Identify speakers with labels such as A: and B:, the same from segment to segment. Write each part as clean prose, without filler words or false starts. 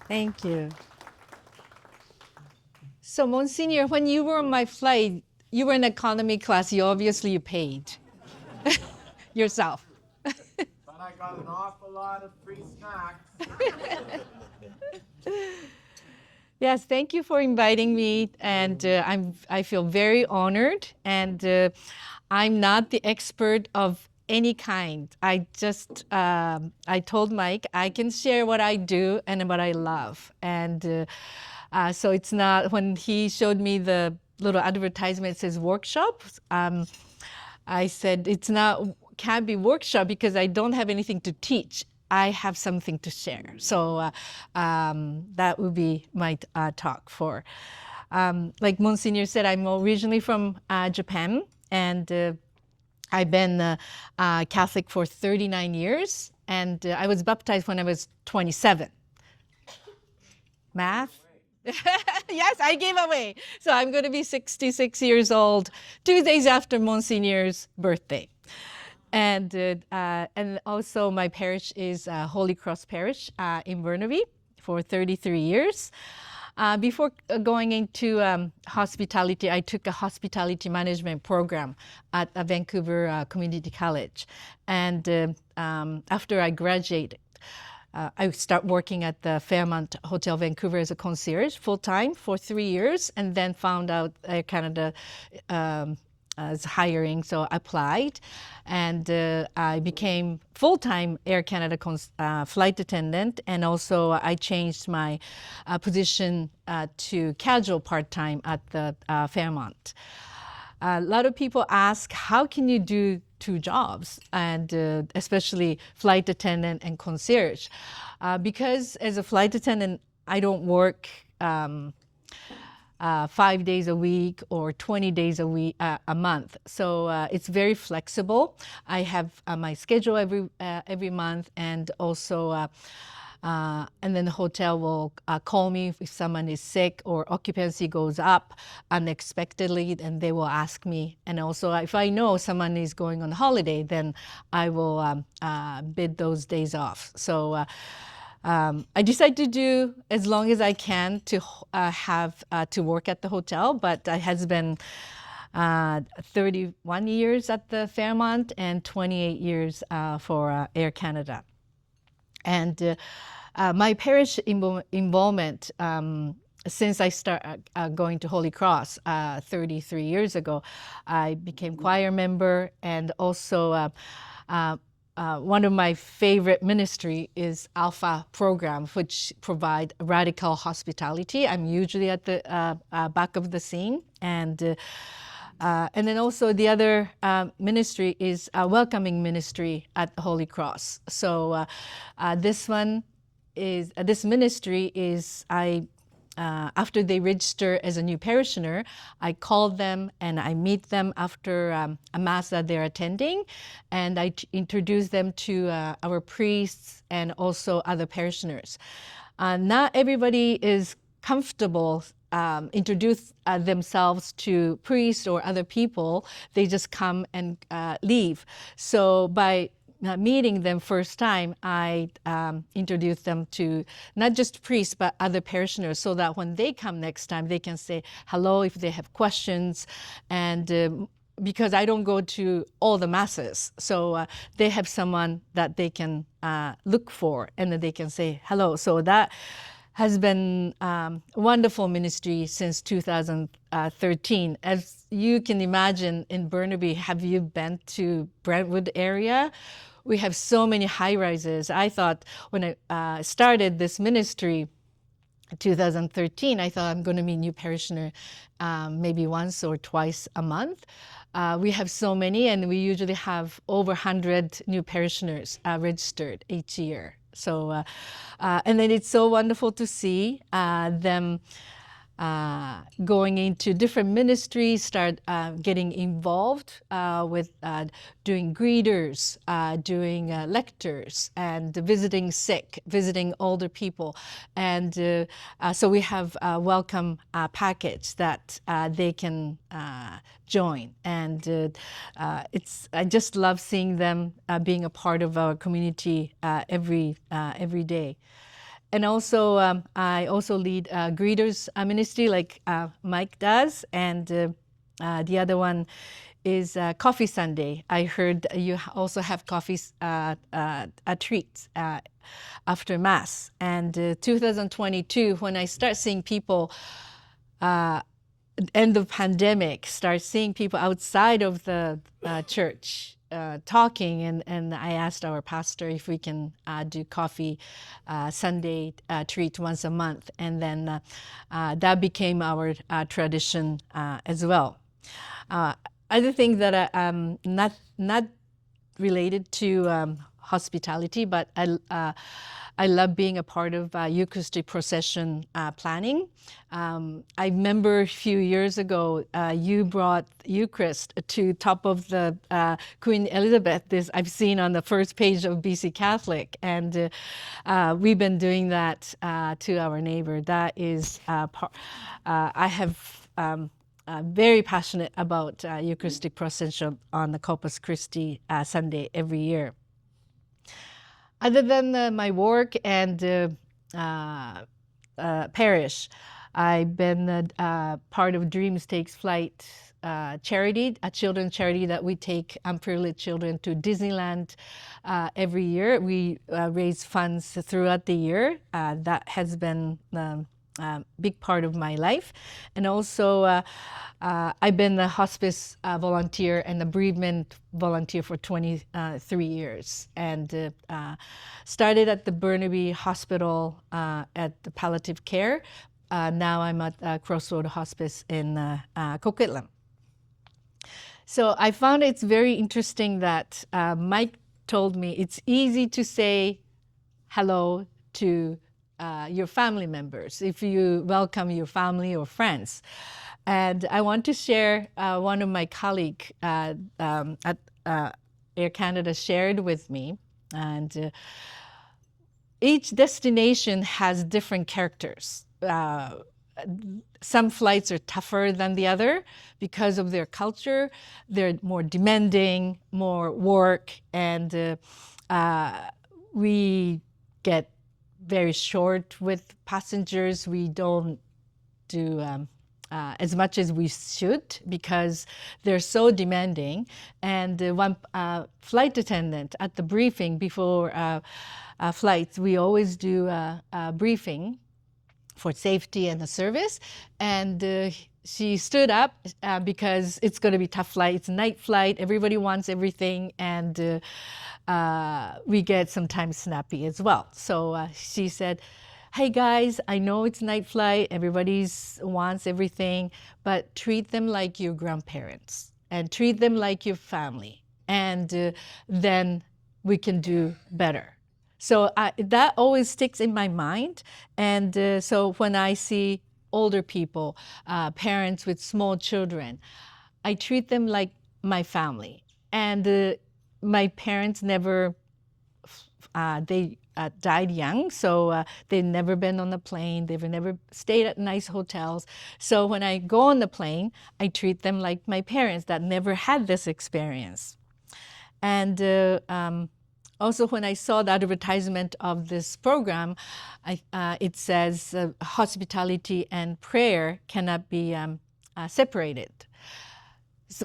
A: Thank you. So, Monsignor, when you were on my flight, you were in economy class. You paid yourself.
B: But I got an awful lot of free snacks.
A: Yes, thank you for inviting me, and I feel very honored. And I'm not the expert of any kind. I told Mike I can share what I do and what I love, and so it's not when he showed me the little advertisement that says workshops. I said it's not can't be workshop because I don't have anything to teach. I have something to share. So that would be my talk for. Like Monsignor said, I'm originally from Japan, and I've been Catholic for 39 years, and I was baptized when I was 27. Math? Yes, I gave away. So I'm going to be 66 years old 2 days after Monsignor's birthday. And also my parish is Holy Cross Parish in Burnaby for 33 years. Before going into hospitality, I took a hospitality management program at Vancouver Community College. And after I graduated, I start working at the Fairmont Hotel Vancouver as a concierge full-time for 3 years, and then found out Air Canada is hiring, so I applied, and I became full-time Air Canada flight attendant, and also I changed my position to casual part-time at the Fairmont. A lot of people ask, how can you do two jobs, and especially flight attendant and concierge? Because as a flight attendant, I don't work 5 days a week or 20 days a month. So it's very flexible. I have my schedule every month, and also and then the hotel will call me if someone is sick or occupancy goes up unexpectedly, and they will ask me. And also if I know someone is going on holiday, then I will bid those days off. So I decided to do as long as I can to have to work at the hotel, but it has been 31 years at the Fairmont and 28 years for Air Canada. And my parish involvement, since I started going to Holy Cross 33 years ago, I became choir member, and also one of my favorite ministry is Alpha program, which provide radical hospitality. I'm usually at the back of the scene, and then also the other ministry is a welcoming ministry at Holy Cross. So this ministry is after they register as a new parishioner, I call them and I meet them after a mass that they're attending, and I introduce them to our priests and also other parishioners. Not everybody is comfortable introduce themselves to priests or other people. They just come and leave. So by meeting them first time, I introduce them to not just priests, but other parishioners, so that when they come next time, they can say hello if they have questions. And because I don't go to all the masses, so they have someone that they can look for, and then they can say hello. So that has been wonderful ministry since 2013. As you can imagine, in Burnaby, have you been to Brentwood area? We have so many high-rises. I thought when I started this ministry, 2013, I thought I'm going to meet new parishioner maybe once or twice a month. We have so many, and we usually have over 100 new parishioners registered each year. So, and then it's so wonderful to see them going into different ministries, start getting involved with doing greeters, doing lectures, and visiting sick, visiting older people. And so we have a welcome package that they can join. And I just love seeing them being a part of our community every day. And also, I also lead greeters ministry like Mike does, and the other one is Coffee Sunday. I heard you also have coffee treats after Mass. And 2022, when I start seeing people, end of pandemic, start seeing people outside of the church talking, and I asked our pastor if we can do coffee Sunday treat once a month, and then that became our tradition as well. Other thing that not related to hospitality, but I love being a part of Eucharistic procession planning. I remember a few years ago, you brought Eucharist to top of the Queen Elizabeth. This I've seen on the first page of BC Catholic, and we've been doing that to our neighbor. That is, I have. Very passionate about Eucharistic procession on the Corpus Christi Sunday every year. Other than my work and parish, I've been part of Dreams Takes Flight charity, a children's charity that we take unprivileged children to Disneyland every year. We raise funds throughout the year. That has been big part of my life. And also, I've been a hospice volunteer and a bereavement volunteer for 23 years. And started at the Burnaby Hospital at the palliative care. Now I'm at Crossroad Hospice in Coquitlam. So I found it's very interesting that Mike told me it's easy to say hello to your family members if you welcome your family or friends. And I want to share one of my colleagues at Air Canada shared with me. And each destination has different characters. Some flights are tougher than the other because of their culture. They're more demanding, more work, and we get very short with passengers. We don't do as much as we should because they're so demanding. And one flight attendant at the briefing before flights, we always do a briefing for safety and the service. And she stood up because it's going to be tough flight. It's a night flight. Everybody wants everything. And we get sometimes snappy as well. So she said, hey guys, I know it's night flight. Everybody wants everything, but treat them like your grandparents and treat them like your family. And then we can do better. So that always sticks in my mind. And so when I see older people, parents with small children, I treat them like my family. And my parents never, they died young, so they've never been on the plane. They've never stayed at nice hotels. So when I go on the plane, I treat them like my parents that never had this experience. And also, when I saw the advertisement of this program, it says hospitality and prayer cannot be separated,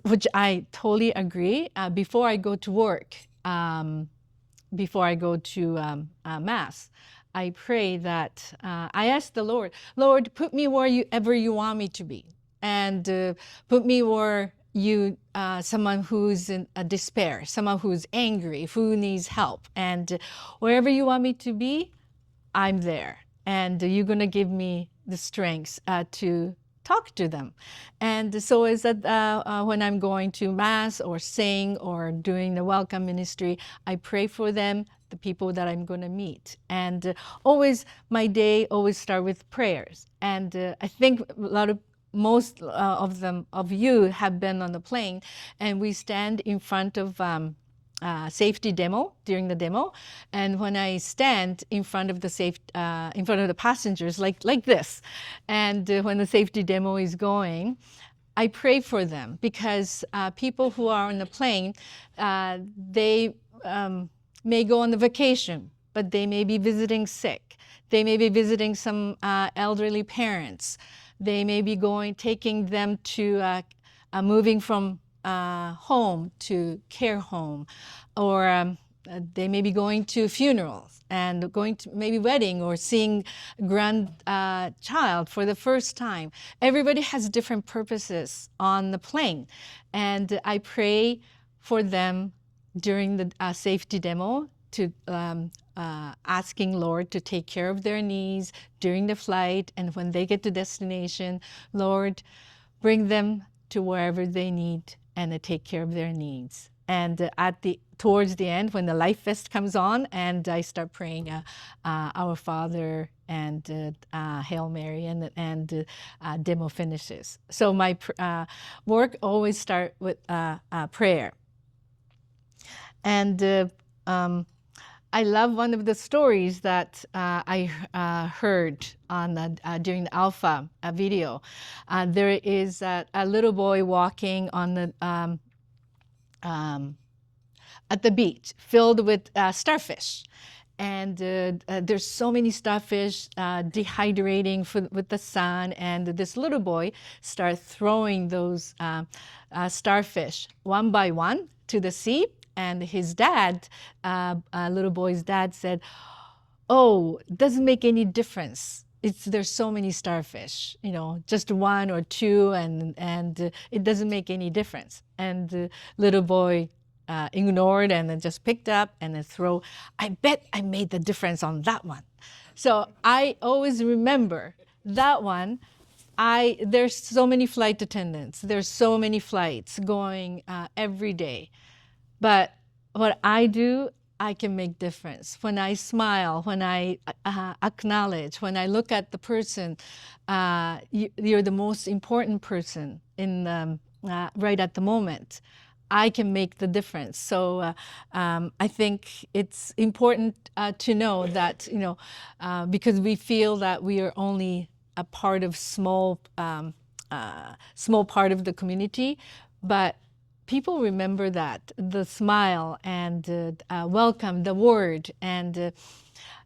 A: which I totally agree. Before I go to work, before I go to Mass, I pray that I ask the Lord, Lord, put me wherever you want me to be, and put me where you, someone who's in despair, someone who's angry, who needs help, and wherever you want me to be, I'm there, and you're going to give me the strength to talk to them. And so is that when I'm going to Mass or sing or doing the welcome ministry, I pray for them, the people that I'm going to meet. And always, my day always start with prayers. And I think most of you have been on the plane, and we stand in front of safety demo during the demo, and when I stand in front of the in front of the passengers like this, and when the safety demo is going, I pray for them because people who are on the plane, they may go on the vacation. but they may be visiting sick. They may be visiting some elderly parents. They may be taking them to moving from home to care home, or they may be going to funerals and going to maybe wedding or seeing grandchild for the first time. Everybody has different purposes on the plane, and I pray for them during the safety demo to asking Lord to take care of their needs during the flight, and when they get to destination, Lord, bring them to wherever they need and take care of their needs. And towards the end, when the life vest comes on, and I start praying Our Father and Hail Mary, and demo finishes. So my work always start with prayer. And I love one of the stories that I heard on during the Alpha video. There is a little boy walking on the at the beach filled with starfish. And there's so many starfish dehydrating with the sun. And this little boy starts throwing those starfish one by one to the sea. And his dad, little boy's dad, said, "Oh, it doesn't make any difference. There's so many starfish, just one or two, and it doesn't make any difference." And the little boy ignored and then just picked up and then throw. I bet I made the difference on that one. So I always remember that one. There's so many flight attendants. There's so many flights going every day. But what I do, I can make difference. When I smile, when I acknowledge, when I look at the person, you're the most important person right at the moment. I can make the difference. So I think it's important to know that, because we feel that we are only a part of small part of the community, but people remember that the smile and welcome, the word, and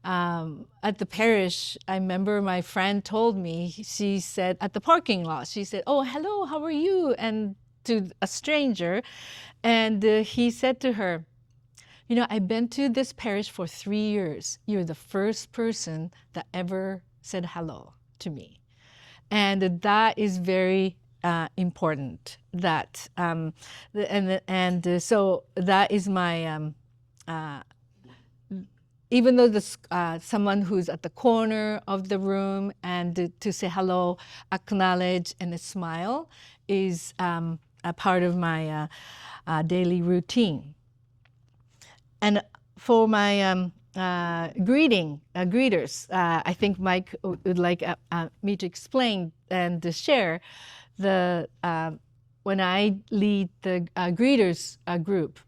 A: at the parish, I remember my friend told me, she said at the parking lot, she said, "Oh, hello, how are you?" And to a stranger, and he said to her, "I've been to this parish for 3 years. You're the first person that ever said hello to me," and that is very important. That so that is my even though someone who's at the corner of the room, and to say hello, acknowledge, and smile is a part of my daily routine. And for my greeters, I think Mike would like me to explain and to share when I lead the greeters group.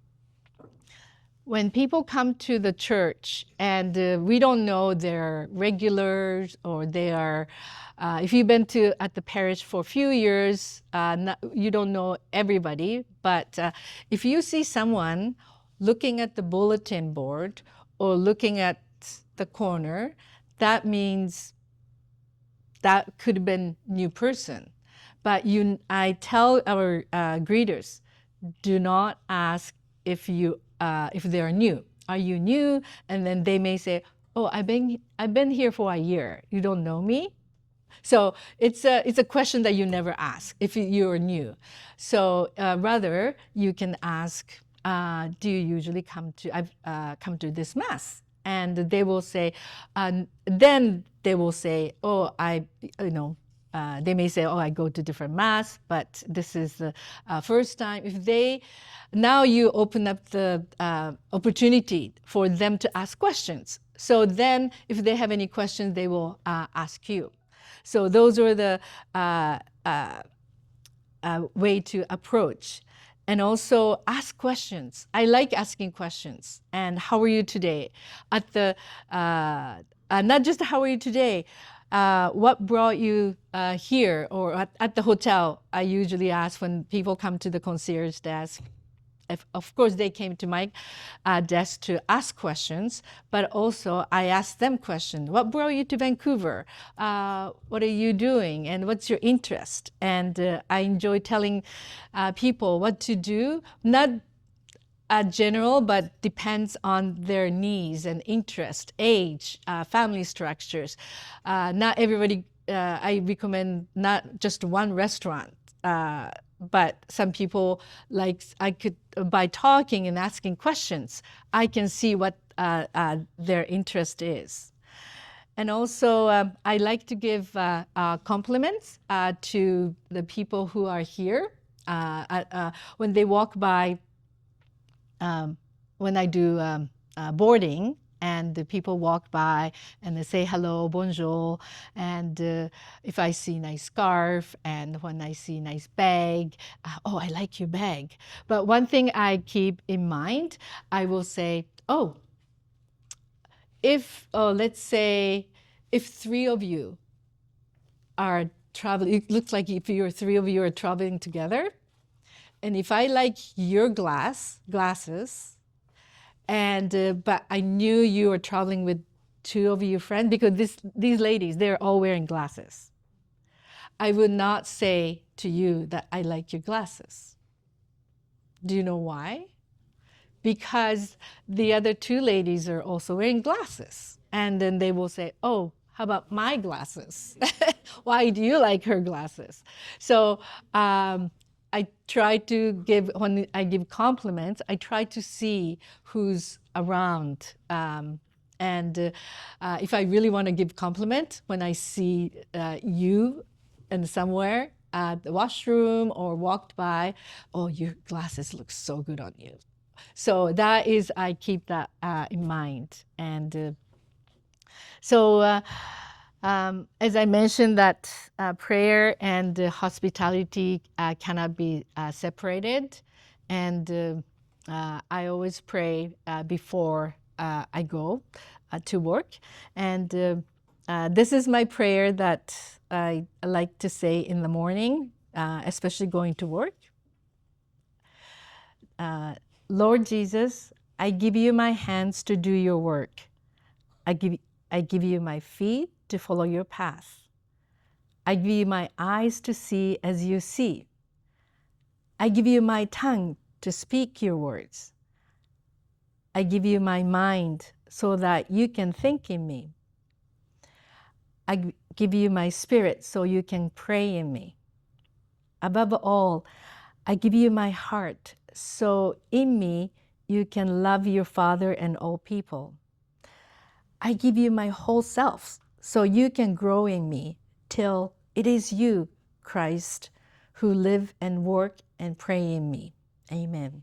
A: When people come to the church and we don't know they're regulars or they are, if you've been at the parish for a few years, you don't know everybody, but if you see someone looking at the bulletin board or looking at the corner, that means that could have been a new person. But I tell our greeters, do not ask if they are new. Are you new? And then they may say, "Oh, I've been here for a year. You don't know me?" So it's a question that you never ask if you're new. So rather you can ask, "Do you usually come to this mass?" And they will say, then they will say, "Oh, they may say, 'Oh, I go to different mass, but this is the first time.'" Now you open up the opportunity for them to ask questions. So then if they have any questions, they will ask you. So those are the way to approach. And also ask questions. I like asking questions. And how are you today? Not just how are you today, what brought you here? Or at the hotel, I usually ask when people come to the concierge desk, of course, they came to my desk to ask questions, but also I asked them questions. What brought you to Vancouver? What are you doing? And what's your interest? And I enjoy telling people what to do, not general, but depends on their needs and interest, age, family structures. Not everybody, I recommend not just one restaurant, but some people by talking and asking questions, I can see what their interest is. And also, I like to give compliments to the people who are here. When they walk by, when I do boarding, and the people walk by and they say hello, bonjour, and if I see nice scarf, and when I see nice bag, oh, I like your bag. But one thing I keep in mind, I will say, oh, let's say, if three of you are traveling, it looks like if three of you are traveling together, and if I like your glasses, and but I knew you were traveling with two of your friends, because these ladies, they're all wearing glasses, I would not say to you that I like your glasses. Do you know why? Because the other two ladies are also wearing glasses. And then they will say, oh, how about my glasses? Why do you like her glasses? So I try to when I give compliments, I try to see who's around. And if I really want to give compliment, when I see you in somewhere at the washroom or walked by, oh, your glasses look so good on you. So that is, I keep that in mind. And as I mentioned, that prayer and hospitality cannot be separated. And I always pray before I go to work. And this is my prayer that I like to say in the morning, especially going to work. Lord Jesus, I give you my hands to do your work. I give you my feet to follow your path. I give you my eyes to see as you see. I give you my tongue to speak your words. I give you my mind so that you can think in me. I give you my spirit so you can pray in me. Above all, I give you my heart so in me you can love your Father and all people. I give you my whole self so you can grow in me till it is you, Christ, who live and work and pray in me. Amen.